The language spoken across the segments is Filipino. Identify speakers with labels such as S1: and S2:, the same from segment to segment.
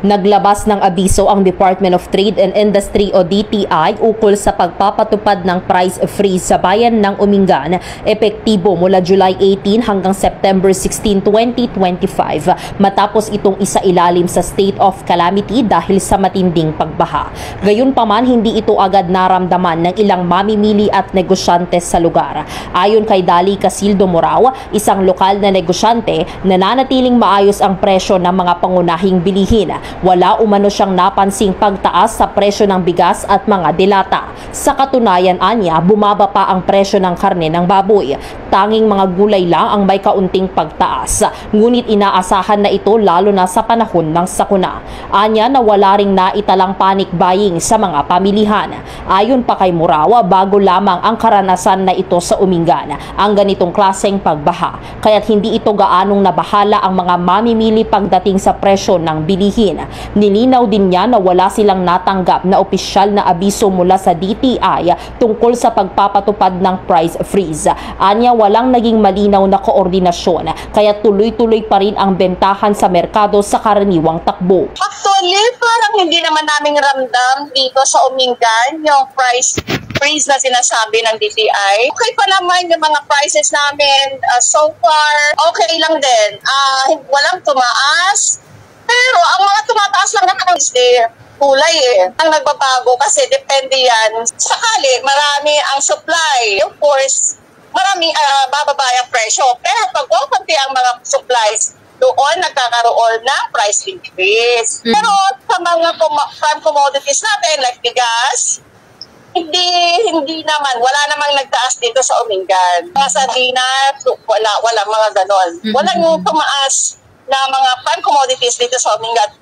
S1: Naglabas ng abiso ang Department of Trade and Industry o DTI ukol sa pagpapatupad ng price freeze sa bayan ng Umingan, epektibo mula July 18 hanggang September 16, 2025 matapos itong isailalim sa state of calamity dahil sa matinding pagbaha. Gayunpaman, hindi ito agad naramdaman ng ilang mamimili at negosyante sa lugar. Ayon kay Dali Casildo Morao, isang lokal na negosyante, nananatiling maayos ang presyo ng mga pangunahing bilihin. Wala umano siyang napansing pagtaas sa presyo ng bigas at mga dilata. Sa katunayan, anya, bumaba pa ang presyo ng karne ng baboy. Tanging mga gulay lang ang may kaunting pagtaas. Ngunit inaasahan na ito lalo na sa panahon ng sakuna. Anya na wala ring naitalang panic buying sa mga pamilihan. Ayon pa kay Murawa, bago lamang ang karanasan na ito sa Umingan ang ganitong klaseng pagbaha. Kaya't hindi ito gaanong nabahala ang mga mamimili pagdating sa presyo ng bilihin. Nilinaw din niya na wala silang natanggap na opisyal na abiso mula sa DTI tungkol sa pagpapatupad ng price freeze. Anya, walang naging malinaw na koordinasyon, kaya tuloy-tuloy pa rin ang bentahan sa merkado sa karaniwang takbo.
S2: Actually, parang hindi naman namin ramdam dito sa Umingan yung price freeze na sinasabi ng DTI. Okay pa naman yung mga prices namin so far. Okay lang din. Walang tumaas. Pero ang mga tumataas lang naman is kulay Ang nagbabago kasi depende yan. Sakali, marami ang supply. Of course, marami bababa ang presyo. Pero pag konti ang mga supplies, doon nagkakaroon ng price increase. Pero sa mga farm commodities natin, like bigas, hindi naman, wala namang nagtaas dito sa Umingan. Mga sardinas, wala mga ganon. Walang tumaas na mga farm commodities dito sa Umingan.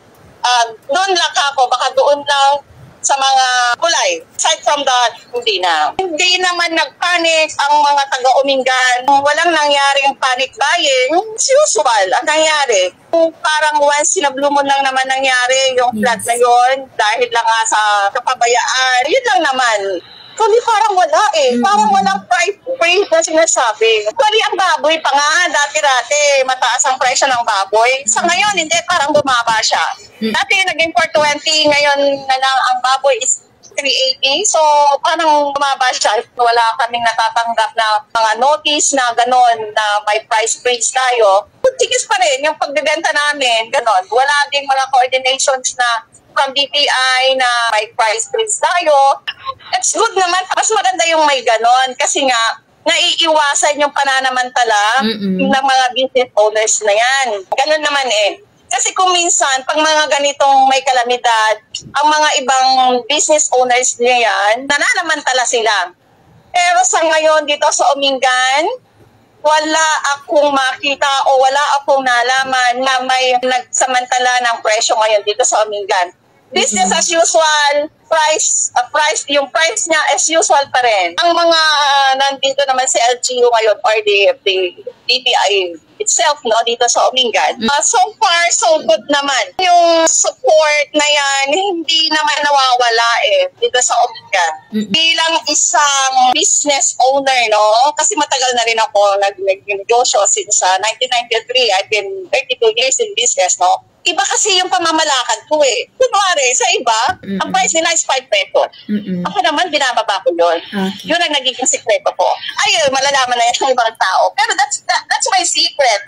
S2: Doon lang ako, baka doon lang sa mga kulay. Aside from that, hindi na. Hindi naman nagpanic ang mga taga-Umingan. Walang nangyaring panic buying. It's usual ang nangyari. Parang once sinablumo lang naman nangyari yung flood na yun dahil lang nga sa kapabayaan. Yun lang naman. Kundi parang wala Parang walang price freeze na sinasabi. Kundi ang baboy pa nga, dati-dati, mataas ang presyo ng baboy. Sa ngayon, hindi, parang bumaba siya. Dati naging 420, ngayon na lang ang baboy is 380. So, parang bumaba siya. Wala kaming natatanggap na mga notice na gano'n na may price freeze tayo. Tigis pa rin yung pagbibenta namin, gano'n. Wala ding mga coordinations na from DTI na may price freeze tayo. It's good naman. Mas maganda yung may ganon kasi nga naiiwasan yung pananamantala ng mga business owners na yan. Ganon naman Kasi kung minsan, pag mga ganitong may kalamidad, ang mga ibang business owners niya yan, nananamantala sila. Pero sa ngayon dito sa Umingan, wala akong makita o wala akong nalaman na may nagsamantala ng presyo ngayon dito sa Umingan. Business as usual, yung price niya as usual pa rin. Ang mga nandito naman sa LGU ngayon or the DTI itself dito sa Umingan. So far, so good naman. Yung support na yan, hindi naman nawawala dito sa Umingan. Bilang isang business owner, kasi matagal na rin ako nag-negosyo since 1993. I've been 32 years in business, Iba kasi yung pamamalakad ko Kunwari, sa iba, ang price nila is 5 pesos. Ako naman, binababa ko yun. Okay. Yun ang nagiging sikreto ko. Malalaman na yan ng ibang tao. Pero that's my secret,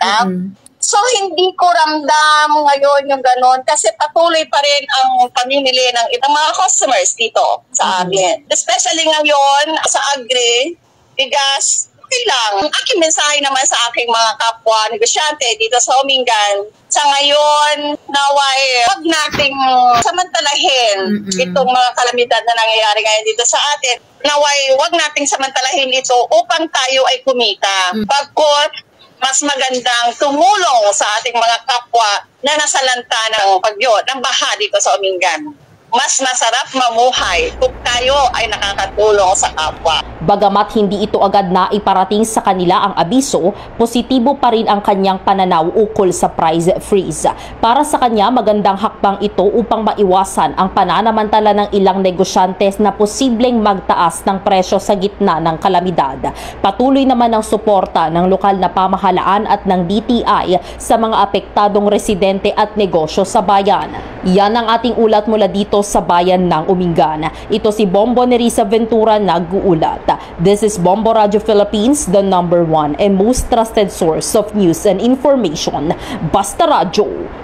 S2: So, hindi ko ramdam ngayon yung ganon kasi patuloy pa rin ang pamimili ng ibang mga customers dito sa amin. Especially ngayon, sa agri, bigas, lang. Ang aking mensahe naman sa aking mga kapwa negosyante dito sa Umingan, sa ngayon, naway, wag nating samantalahin itong mga kalamidad na nangyayari ngayon dito sa atin. Naway, wag nating samantalahin ito upang tayo ay kumita. Pagkot, mas magandang tumulong sa ating mga kapwa na nasalanta ng bagyo, ng baha dito sa Umingan. mas masarap mamuhay kung tayo ay nakakatulong sa kapwa.
S1: Bagamat hindi ito agad na iparating sa kanila ang abiso, positibo pa rin ang kanyang pananaw ukol sa price freeze. Para sa kanya, magandang hakbang ito upang maiwasan ang pananamantala ng ilang negosyante na posibleng magtaas ng presyo sa gitna ng kalamidad. Patuloy naman ang suporta ng lokal na pamahalaan at ng DTI sa mga apektadong residente at negosyo sa bayan. Yan ang ating ulat mula dito sa bayan ng Umingan. Ito si Bombo Nerissa Ventura nag-uulat. This is Bombo Radio Philippines, the #1 and most trusted source of news and information. Basta Radio.